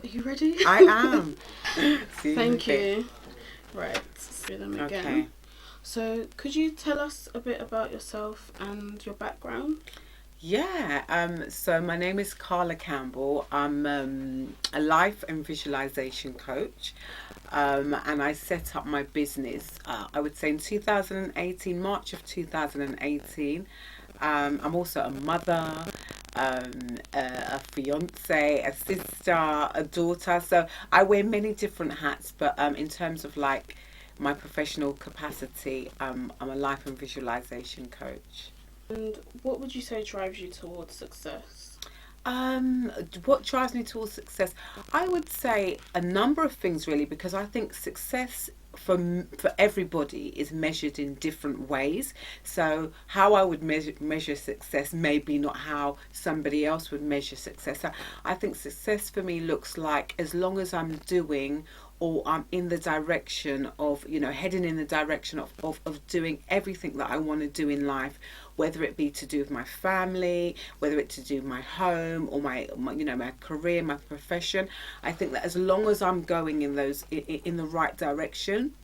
Are you ready? I am. See you in a Thank bit. you. Right, let's do them again. Okay. So, could you tell us a bit about yourself and your background? Yeah. So my name is Carla Campbell. I'm a life and visualization coach. And I set up my business. I would say in 2018, March of 2018. I'm also a mother, a fiance, a sister, a daughter. So I wear many different hats. But in terms of like my professional capacity, I'm a life and visualization coach. And what would you say drives you towards success? Um, what drives me towards success? I would say a number of things really, because I think success for everybody is measured in different ways. So how I would measure success may be not how somebody else would measure success. So I think success for me looks like as long as I'm doing or I'm in the direction of, heading in the direction of doing everything that I want to do in life, whether it be to do with my family, whether it's to do with my home or my career, my profession. I think that as long as I'm going in in the right direction,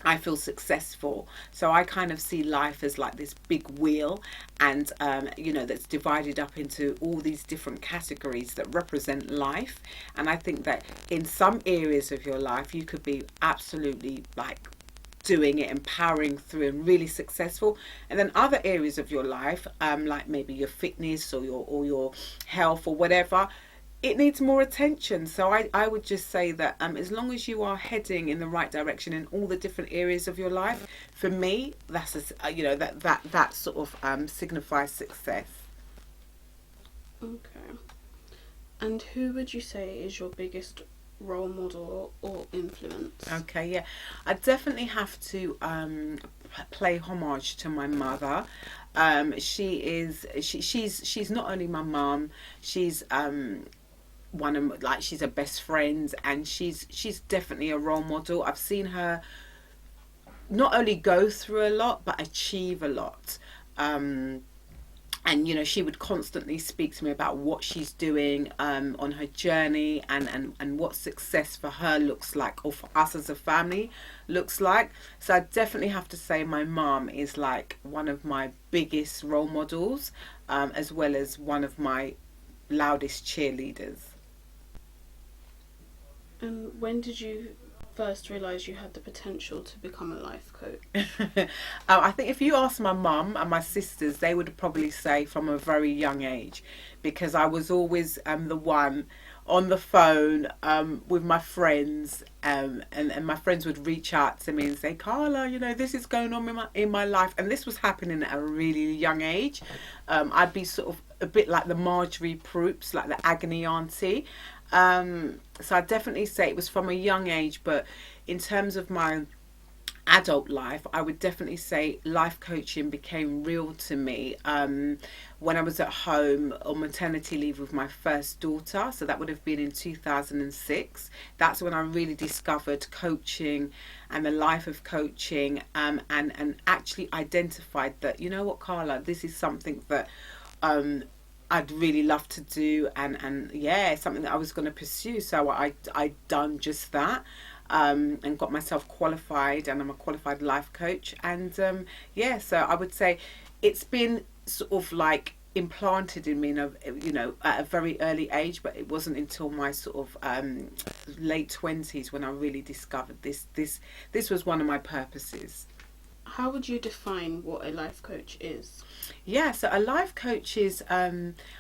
I feel successful. So I kind of see life as like this big wheel, and that's divided up into all these different categories that represent life. And I think that in some areas of your life, you could be absolutely like doing it and powering through and really successful, and then other areas of your life, like maybe your fitness or your health or whatever, it needs more attention. So I would just say that as long as you are heading in the right direction in all the different areas of your life, for me, that's that sort of signifies success. Okay. And who would you say is your biggest role model or influence? Okay, yeah, I definitely have to play homage to my mother. She's not only my mum, she's one of like she's a best friend, and she's definitely a role model. I've seen her not only go through a lot but achieve a lot. And she would constantly speak to me about what she's doing on her journey, and what success for her looks like, or for us as a family looks like. So I definitely have to say my mom is like one of my biggest role models, as well as one of my loudest cheerleaders. And when did you first realise you had the potential to become a life coach? I think if you ask my mum and my sisters, they would probably say from a very young age, because I was always the one on the phone with my friends, and my friends would reach out to me and say, Carla, this is going on in my life. And this was happening at a really young age. I'd be sort of a bit like the Marjorie Proops, like the agony auntie. So I definitely say it was from a young age, but in terms of my adult life, I would definitely say life coaching became real to me when I was at home on maternity leave with my first daughter. So that would have been in 2006. That's when I really discovered coaching and the life of coaching, and actually identified that, you know what, Carla, this is something that I'd really love to do, and yeah, something that I was going to pursue. So I done just that, and got myself qualified, and I'm a qualified life coach. And yeah, so I would say it's been sort of like implanted in me at a very early age, but it wasn't until my sort of late 20s when I really discovered this was one of my purposes. How would you define what a life coach is? Yeah, so a life coach is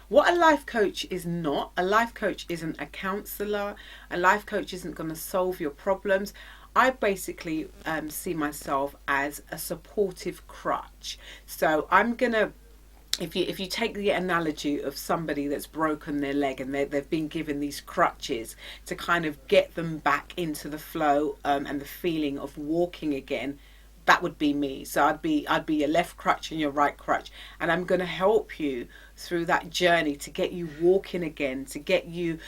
what a life coach is not. A life coach isn't a counselor. A life coach isn't going to solve your problems. I basically see myself as a supportive crutch. So I'm gonna, if you take the analogy of somebody that's broken their leg, and they've been given these crutches to kind of get them back into the flow, and the feeling of walking again, that would be me. So I'd be your left crutch and your right crutch, and I'm going to help you through that journey to get you walking again, to get you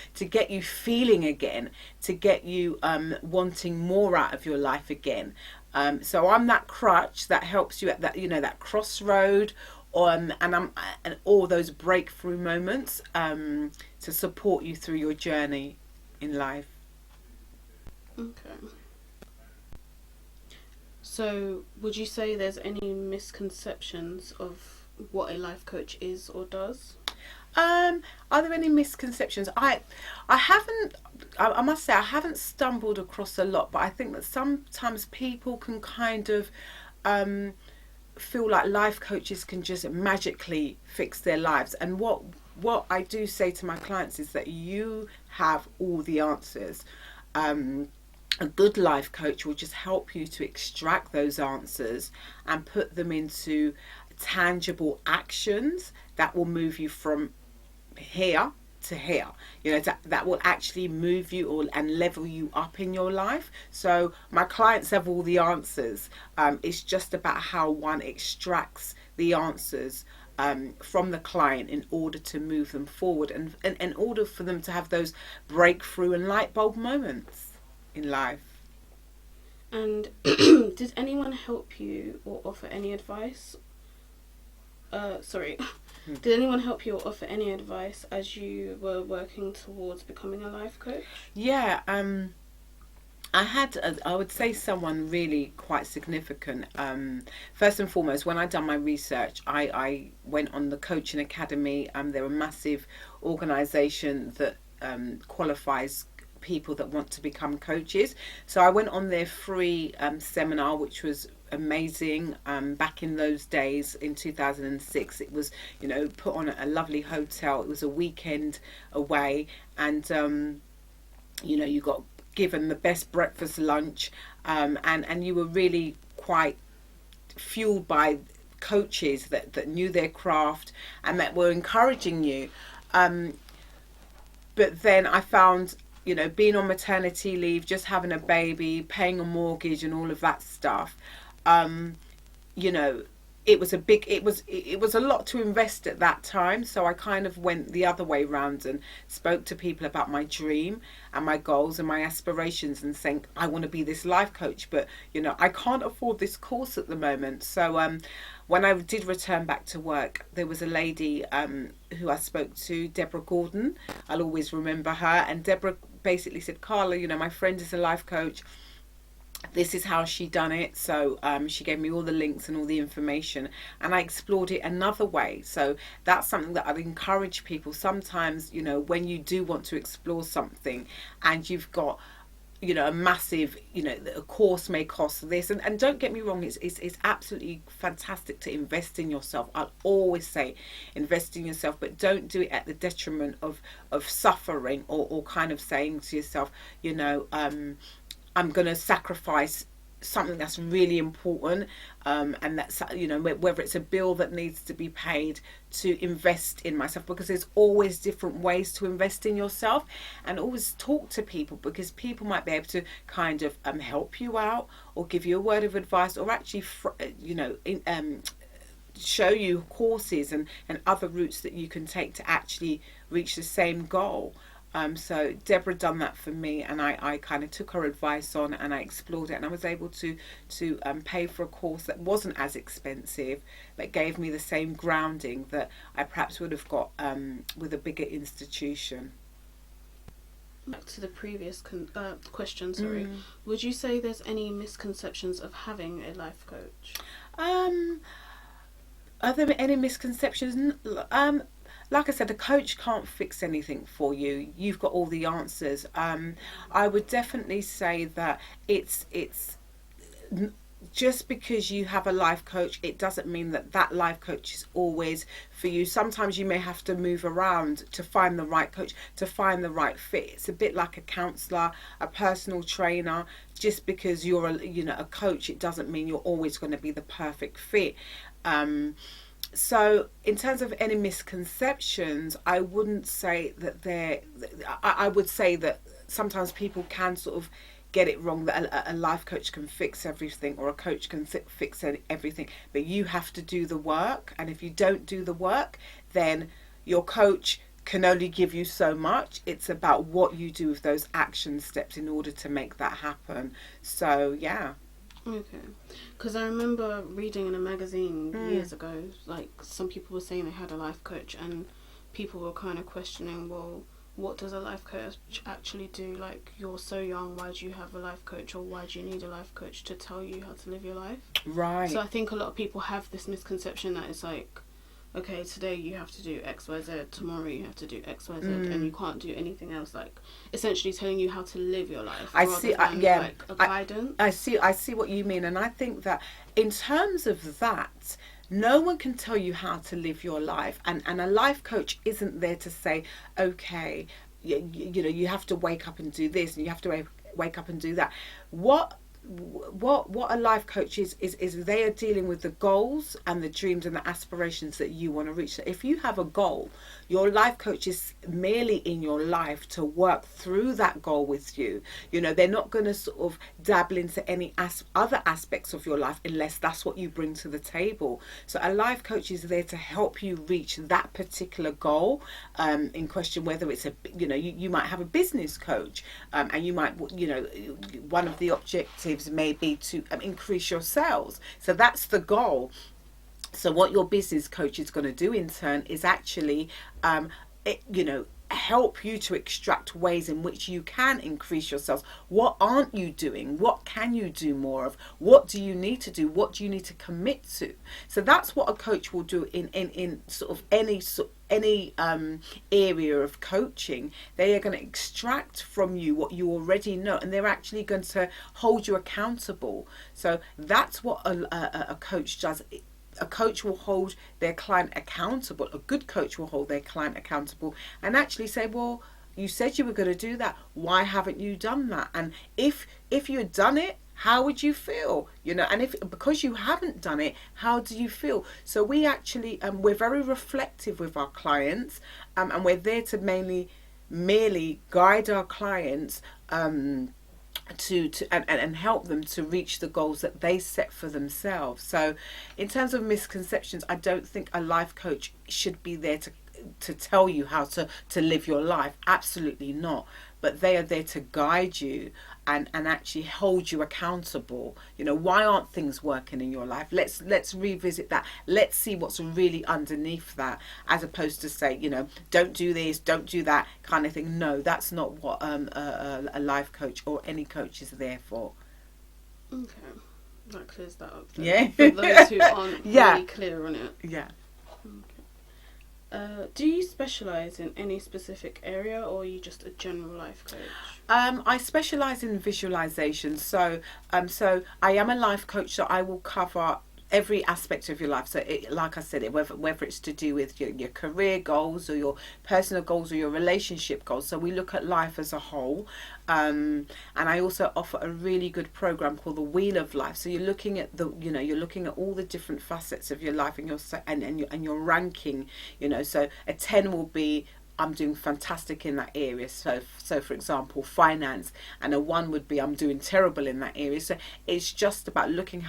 feeling again, to get you wanting more out of your life again. So I'm that crutch that helps you at that crossroad, and all those breakthrough moments, to support you through your journey in life. Okay. So, would you say there's any misconceptions of what a life coach is or does? Are there any misconceptions? I haven't. I must say I haven't stumbled across a lot, but I think that sometimes people can kind of feel like life coaches can just magically fix their lives. And what I do say to my clients is that you have all the answers. A good life coach will just help you to extract those answers and put them into tangible actions that will move you from here to here, that will actually move you and level you up in your life. So my clients have all the answers. It's just about how one extracts the answers from the client in order to move them forward, and in order for them to have those breakthrough and light bulb moments in life. And did anyone help you or offer any advice? Sorry. Did anyone help you or offer any advice as you were working towards becoming a life coach? Yeah, I would say someone really quite significant. First and foremost, when I done my research, I went on the Coaching Academy. They're a massive organisation that qualifies people that want to become coaches. So I went on their free seminar, which was amazing. Back in those days in 2006, it was put on at a lovely hotel. It was a weekend away, and you got given the best breakfast, lunch, and you were really quite fueled by coaches that knew their craft and that were encouraging you. But then I found, being on maternity leave, just having a baby, paying a mortgage and all of that stuff, it was a lot to invest at that time. So I kind of went the other way round and spoke to people about my dream and my goals and my aspirations, and saying I want to be this life coach, but I can't afford this course at the moment. So when I did return back to work, there was a lady who I spoke to, Deborah Gordon. I'll always remember her. And Deborah basically said, Carla, my friend is a life coach. This is how she done it. So she gave me all the links and all the information, and I explored it another way. So that's something that I'd encourage people. Sometimes, when you do want to explore something and you've got a massive, a course may cost this, and don't get me wrong, it's absolutely fantastic to invest in yourself. I'll always say invest in yourself, but don't do it at the detriment of suffering, or kind of saying to yourself, I'm going to sacrifice something that's really important, and that's whether it's a bill that needs to be paid to invest in myself, because there's always different ways to invest in yourself. And always talk to people, because people might be able to kind of help you out, or give you a word of advice, or actually show you courses and other routes that you can take to actually reach the same goal. So Deborah done that for me, and I kind of took her advice on, and I explored it, and I was able to pay for a course that wasn't as expensive, but gave me the same grounding that I perhaps would have got with a bigger institution. Back to the previous question, sorry. Would you say there's any misconceptions of having a life coach? Are there any misconceptions? Like I said, a coach can't fix anything for you. You've got all the answers. I would definitely say that it's just because you have a life coach, it doesn't mean that life coach is always for you. Sometimes you may have to move around to find the right coach, to find the right fit. It's a bit like a counsellor, a personal trainer. Just because you're a coach, it doesn't mean you're always going to be the perfect fit. So in terms of any misconceptions, I wouldn't say that I would say that sometimes people can sort of get it wrong, that a life coach can fix everything, or a coach can fix everything, but you have to do the work. And if you don't do the work, then your coach can only give you so much. It's about what you do with those action steps in order to make that happen. So yeah. Okay, because I remember reading in a magazine years ago, like some people were saying they had a life coach, and people were kind of questioning, well, what does a life coach actually do? Like, you're so young, why do you have a life coach, or why do you need a life coach to tell you how to live your life? Right. So I think a lot of people have this misconception that it's like, okay, today you have to do X, Y, Z, tomorrow you have to do X, Y, Z, and you can't do anything else. Like, essentially telling you how to live your life. I see. Like a guidance. I see what you mean, and I think that in terms of that, no one can tell you how to live your life, and a life coach isn't there to say, okay, you know, you have to wake up and do this, and you have to wake up and do that. What a life coach is they are dealing with the goals and the dreams and the aspirations that you want to reach. So if you have a goal, your life coach is merely in your life to work through that goal with you. You know, they're not going to sort of dabble into any other aspects of your life unless that's what you bring to the table. So a life coach is there to help you reach that particular goal in question, whether it's you might have a business coach, and you might, you know, one of the objectives may be to increase your sales. So that's the goal. So what your business coach is going to do in turn is actually help you to extract ways in which you can increase your sales. What aren't you doing? What can you do more of? What do you need to do? What do you need to commit to? So that's what a coach will do in sort of any area of coaching. They are going to extract from you what you already know, and they're actually going to hold you accountable. So that's what a coach does. A coach will hold their client accountable. A good coach will hold their client accountable and actually say, well, you said you were going to do that. Why haven't you done that? And if you had done it, how would you feel? You know, and because you haven't done it, how do you feel? So we actually we're very reflective with our clients, and we're there to merely guide our clients and help them to reach the goals that they set for themselves. So in terms of misconceptions, I don't think a life coach should be there to tell you how to live your life. Absolutely not. But they are there to guide you and actually hold you accountable. You know, why aren't things working in your life? Let's revisit that. Let's see what's really underneath that, as opposed to say, you know, don't do this, don't do that kind of thing. No, that's not what a life coach or any coach is there for. Okay, that clears that up. Yeah. For those who aren't really clear on it. Yeah. Do you specialise in any specific area, or are you just a general life coach? I specialise in visualisation. So I am a life coach, so I will cover every aspect of your life. So like I said, whether it's to do with your career goals or your personal goals or your relationship goals. So we look at life as a whole. And I also offer a really good program called the Wheel of Life. So you're looking at you're looking at all the different facets of your life, and you're ranking. You know, so a 10 will be, I'm doing fantastic in that area. So for example, finance, and a 1 would be, I'm doing terrible in that area. So it's just about looking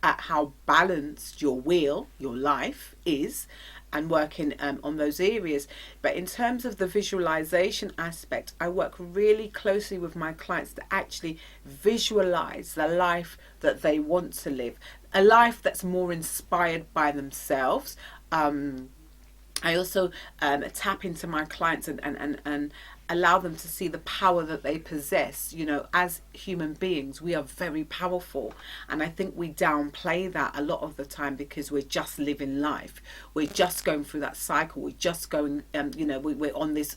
at how balanced your wheel, your life is, and working on those areas. But in terms of the visualization aspect, I work really closely with my clients to actually visualize the life that they want to live, a life that's more inspired by themselves. I also tap into my clients and allow them to see the power that they possess. You know, as human beings, we are very powerful, and I think we downplay that a lot of the time because we're just living life. We're just going through that cycle. We're just going, we're on this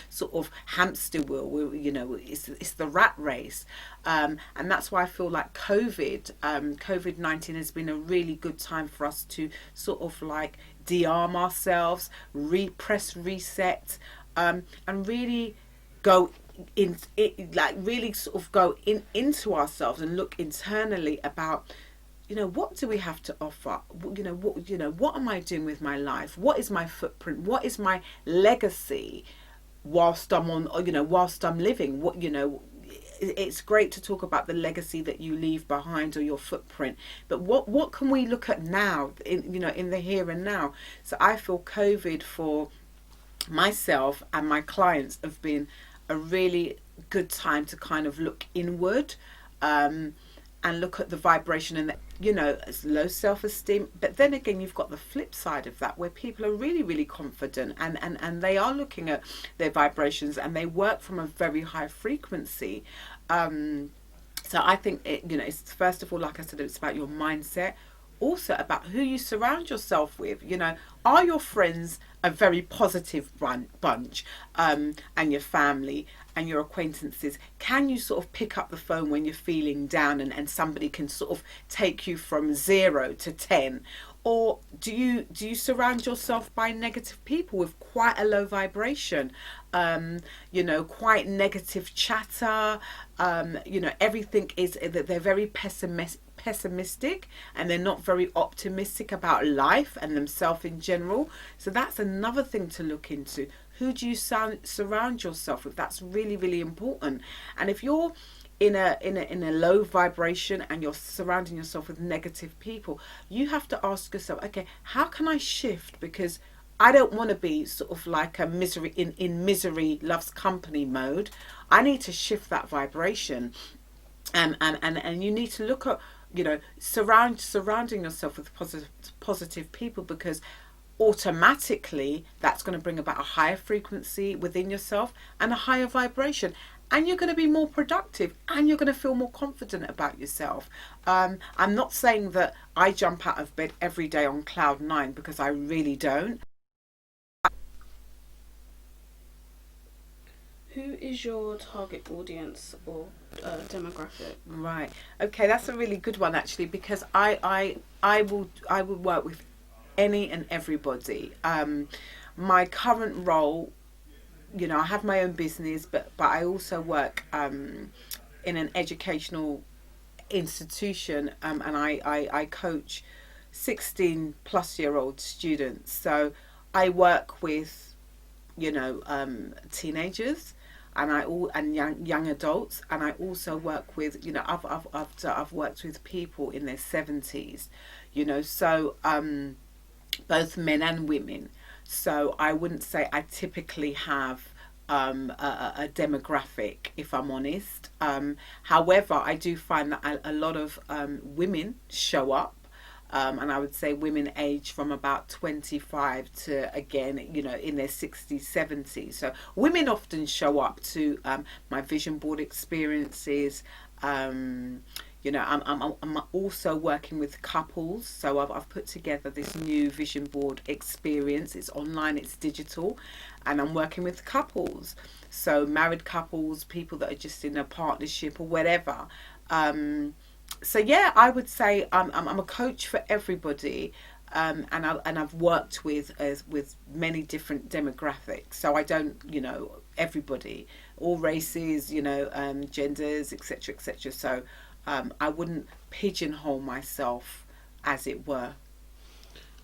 sort of hamster wheel. It's the rat race, and that's why I feel like COVID-19 has been a really good time for us to sort of like de-arm ourselves, reset, and really go into ourselves and look internally about, what do we have to offer? What am I doing with my life? What is my footprint? What is my legacy whilst I'm living? It's great to talk about the legacy that you leave behind or your footprint, but what can we look at now in the here and now? So I feel COVID for myself and my clients have been a really good time to kind of look inward, and look at the vibration and it's low self-esteem. But then again, you've got the flip side of that, where people are really, really confident, and they are looking at their vibrations, and they work from a very high frequency. So I think it's, first of all, like I said, it's about your mindset, also about who you surround yourself with. Are your friends a very positive bunch, and your family and your acquaintances? Can you sort of pick up the phone when you're feeling down, and somebody can sort of take you from 0 to 10? Or do you surround yourself by negative people with quite a low vibration, quite negative chatter? Everything is that they're very pessimistic, and they're not very optimistic about life and themselves in general. So that's another thing to look into. Who do you surround yourself with? That's really, really important. And if you're in a low vibration and you're surrounding yourself with negative people, you have to ask yourself, okay, how can I shift? Because I don't want to be sort of like a misery in misery loves company mode. I need to shift that vibration, and you need to look at surrounding yourself with positive people, because automatically that's going to bring about a higher frequency within yourself and a higher vibration, and you're going to be more productive, and you're going to feel more confident about yourself. I'm not saying that I jump out of bed every day on cloud 9, because I really don't. Who is your target audience or demographic? Right. Okay, that's a really good one, actually, because I will work with any and everybody. My current role, I have my own business, but I also work in an educational institution, and I coach 16 plus year old students. So I work with teenagers, and young adults, and I also work with I've worked with people in their 70s, so both men and women. So I wouldn't say I typically have a demographic, if I'm honest. However, I do find that a lot of women show up. And I would say women age from about 25 to, again, in their 60s, 70s. So women often show up to my vision board experiences. I'm also working with couples. So I've put together this new vision board experience. It's online, it's digital, and I'm working with couples. So married couples, people that are just in a partnership or whatever. So yeah, I would say I'm a coach for everybody, and I've worked with many different demographics. So I don't, everybody, all races, genders, etc., etc. So I wouldn't pigeonhole myself, as it were.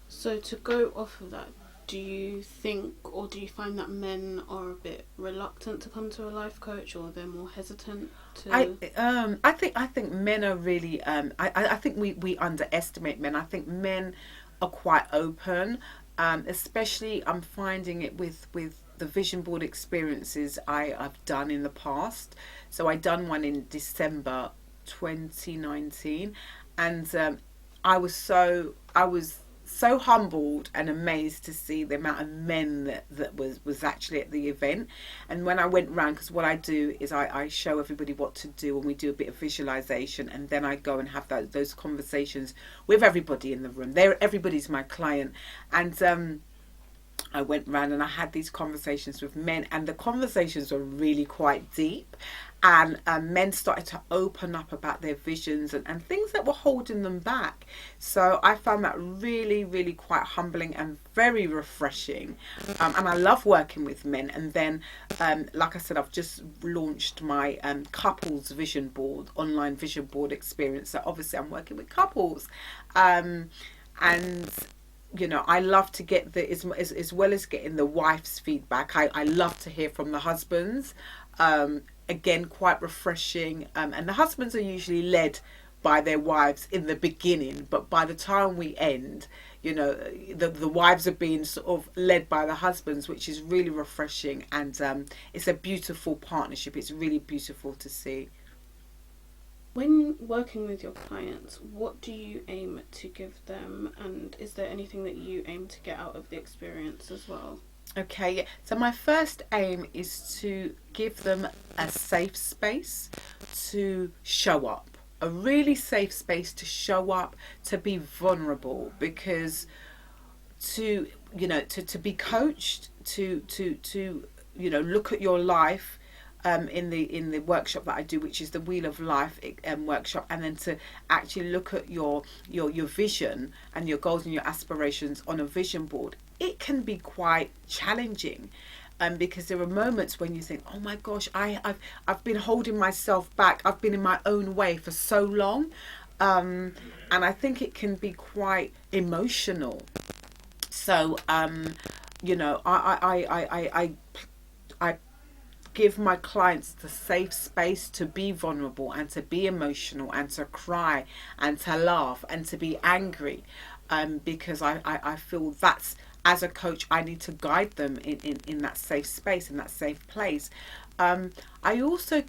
So to go off of that, do you think, or do you find that men are a bit reluctant to come to a life coach, or they're more hesitant to? I think men are really. I think we underestimate men. I think men are quite open, especially I'm finding it with the vision board experiences I've done in the past. So I done one in December 2019, and I was so humbled and amazed to see the amount of men that was actually at the event. And when I went round, because what I do is I show everybody what to do, and we do a bit of visualization, and then I go and have those conversations with everybody in the room. Everybody's my client, and I went round and I had these conversations with men, and the conversations were really quite deep, and men started to open up about their visions and things that were holding them back. So I found that really, really quite humbling and very refreshing, and I love working with men. And then like I said, I've just launched my couples vision board, online vision board experience. So obviously I'm working with couples, and I love to get as well as getting the wife's feedback. I love to hear from the husbands. Again, quite refreshing. And the husbands are usually led by their wives in the beginning, but by the time we end, the wives are being sort of led by the husbands, which is really refreshing. And it's a beautiful partnership. It's really beautiful to see. When working with your clients, what do you aim to give them, and is there anything that you aim to get out of the experience as well? Okay, yeah. So my first aim is to give them a safe space to show up, a really safe space to show up, to be vulnerable, because to to be coached, to look at your life, in the workshop that I do, which is the Wheel of Life workshop, and then to actually look at your vision and your goals and your aspirations on a vision board. It can be quite challenging, because there are moments when you think, oh my gosh, I've been holding myself back. I've been in my own way for so long, and I think it can be quite emotional. So I give my clients the safe space to be vulnerable and to be emotional and to cry and to laugh and to be angry, because I feel that's, as a coach, I need to guide them in that safe space, in that safe place. I also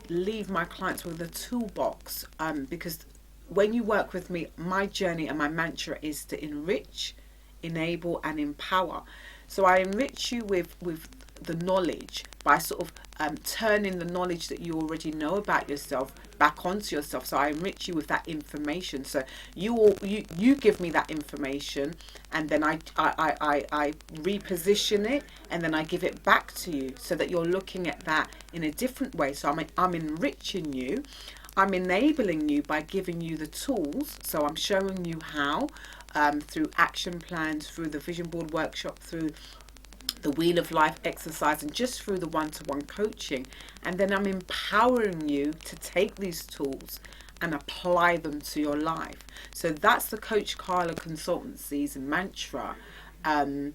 leave my clients with a toolbox, because when you work with me, my journey and my mantra is to enrich, enable and empower. So I enrich you with the knowledge by sort of turning the knowledge that you already know about yourself back onto yourself. So I enrich you with that information. So you give me that information, and then I reposition it, and then I give it back to you, so that you're looking at that in a different way. So I'm enriching you. I'm enabling you by giving you the tools. So I'm showing you how, through action plans, through the vision board workshop, through the Wheel of Life exercise, and just through the one-to-one coaching. And then I'm empowering you to take these tools and apply them to your life. So that's the Coach Carla Consultancy's mantra, and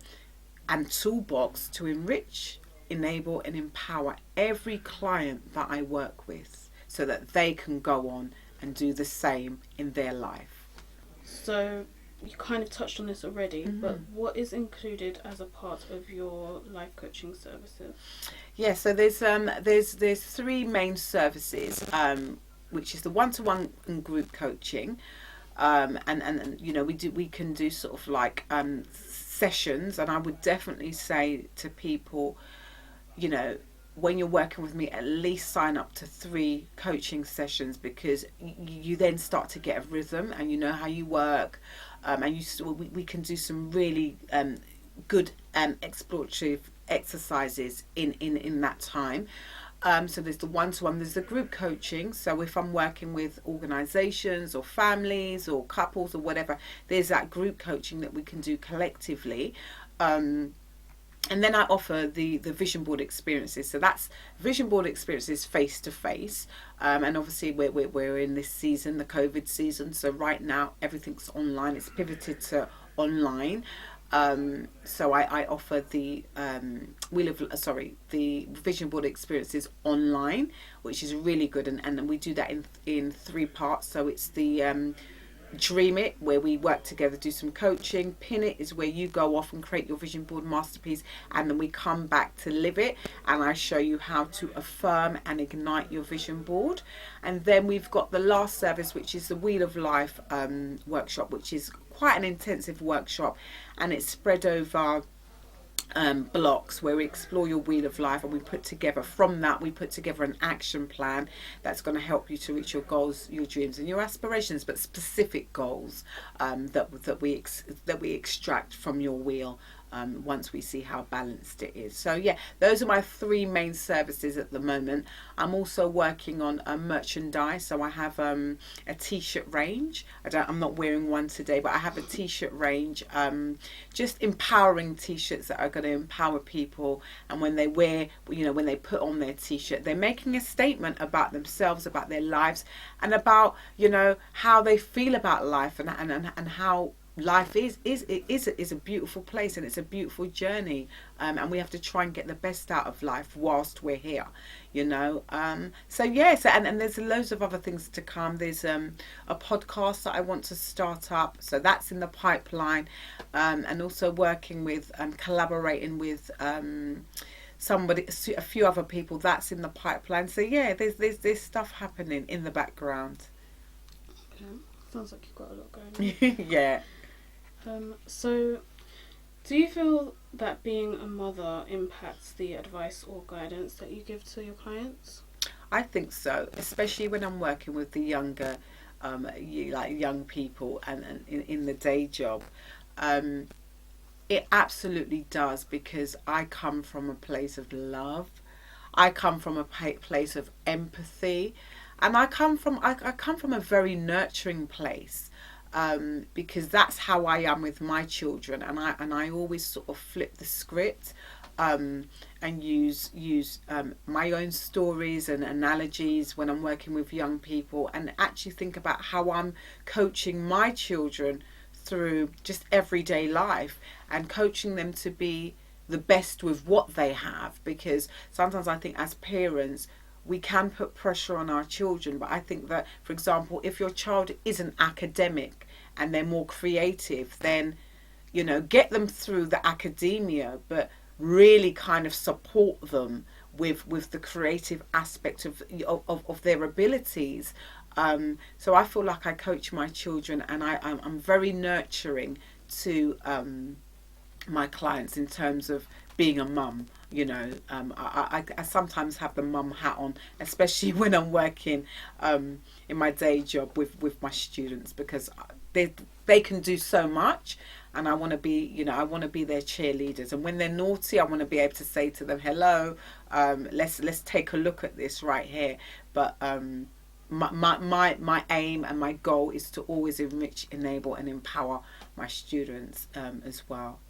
toolbox, to enrich, enable and empower every client that I work with, so that they can go on and do the same in their life. So you kind of touched on this already, but what is included as a part of your life coaching services? Yeah, so there's three main services, which is the one-to-one and group coaching, and we can do sort of like sessions, and I would definitely say to people, when you're working with me, at least sign up to 3 coaching sessions, because you then start to get a rhythm, and you know how you work, and we can do some really good explorative exercises in that time. So there's the one-to-one, there's the group coaching. So if I'm working with organisations or families or couples or whatever, there's that group coaching that we can do collectively. And then I offer the vision board experiences. So that's vision board experiences face to face. And obviously we're in this season, the COVID season. So right now everything's online. It's pivoted to online. So I offer the the vision board experiences online, which is really good. And we do that in 3 parts. So it's the Dream It, where we work together, do some coaching. Pin It is where you go off and create your vision board masterpiece, and then we come back to Live It, and I show you how to affirm and ignite your vision board. And then we've got the last service, which is the Wheel of Life workshop, which is quite an intensive workshop, and it's spread over blocks, where we explore your Wheel of Life, and we put together an action plan that's going to help you to reach your goals, your dreams and your aspirations, but specific goals that we extract from your wheel, once we see how balanced it is. So yeah, those are my 3 main services at the moment. I'm also working on a merchandise. So I have a t-shirt range. I'm not wearing one today, but I have a t-shirt range, just empowering t-shirts that are going to empower people. And when they wear, when they put on their t-shirt, they're making a statement about themselves, about their lives, and about how they feel about life, and how life is a beautiful place, and it's a beautiful journey, and we have to try and get the best out of life whilst we're here, so yes, and there's loads of other things to come. There's a podcast that I want to start up, so that's in the pipeline, and also working with collaborating with a few other people that's in the pipeline. So yeah, there's stuff happening in the background. Okay, sounds like you've got a lot going on. Yeah. So, do you feel that being a mother impacts the advice or guidance that you give to your clients? I think so, especially when I'm working with the younger, young people and in the day job. It absolutely does, because I come from a place of love. I come from a place of empathy, and I come from a very nurturing place, because that's how I am with my children, and I always sort of flip the script, and use my own stories and analogies when I'm working with young people, and actually think about how I'm coaching my children through just everyday life, and coaching them to be the best with what they have. Because sometimes I think as parents we can put pressure on our children, but I think that, for example, if your child isn't academic and they're more creative, then get them through the academia, but really kind of support them with the creative aspect of their abilities. So I feel like I coach my children, and I'm very nurturing to my clients in terms of being a mum. I sometimes have the mum hat on, especially when I'm working in my day job with my students, because they can do so much, and I want to be their cheerleaders. And when they're naughty, I want to be able to say to them, hello, let's take a look at this right here. But my aim and my goal is to always enrich, enable and empower my students as well.